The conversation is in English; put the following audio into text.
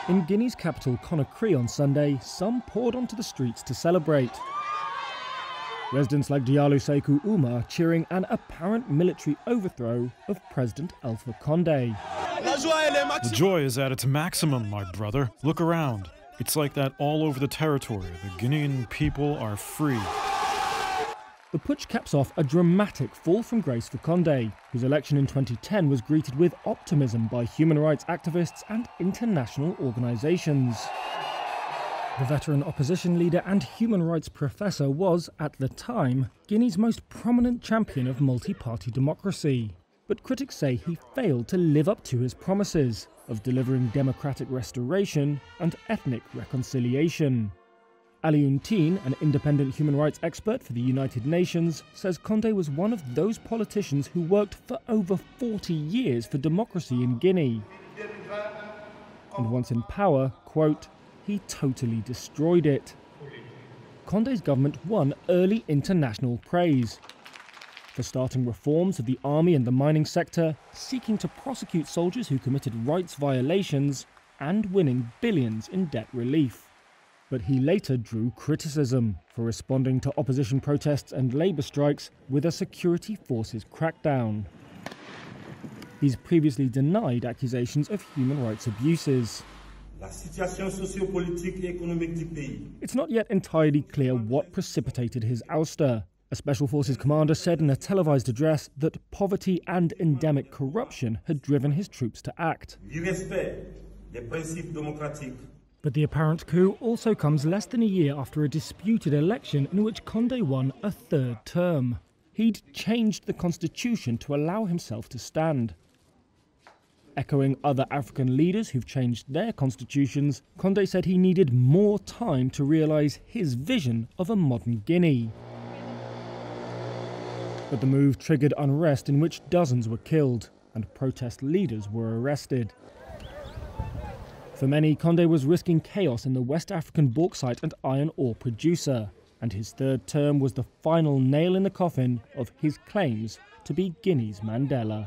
In Guinea's capital Conakry on Sunday, some poured onto the streets to celebrate. Residents like Diallo Sekou Oumar cheering an apparent military overthrow of President Alpha Conde. The joy is at its maximum, my brother. Look around. It's like that all over the territory. The Guinean people are free. The putsch caps off a dramatic fall from grace for Conde, whose election in 2010 was greeted with optimism by human rights activists and international organisations. The veteran opposition leader and human rights professor was, at the time, Guinea's most prominent champion of multi-party democracy. But critics say he failed to live up to his promises of delivering democratic restoration and ethnic reconciliation. Alioune Tine, an independent human rights expert for the United Nations, says Conde was one of those politicians who worked for over 40 years for democracy in Guinea. And once in power, quote, he totally destroyed it. Conde's government won early international praise for starting reforms of the army and the mining sector, seeking to prosecute soldiers who committed rights violations, and winning billions in debt relief. But he later drew criticism for responding to opposition protests and labour strikes with a security forces crackdown. He's previously denied accusations of human rights abuses. It's not yet entirely clear what precipitated his ouster. A Special Forces commander said in a televised address that poverty and endemic corruption had driven his troops to act. But the apparent coup also comes less than a year after a disputed election in which Conde won a third term. He'd changed the constitution to allow himself to stand. Echoing other African leaders who've changed their constitutions, Conde said he needed more time to realise his vision of a modern Guinea. But the move triggered unrest in which dozens were killed and protest leaders were arrested. For many, Conde was risking chaos in the West African bauxite and iron ore producer, and his third term was the final nail in the coffin of his claims to be Guinea's Mandela.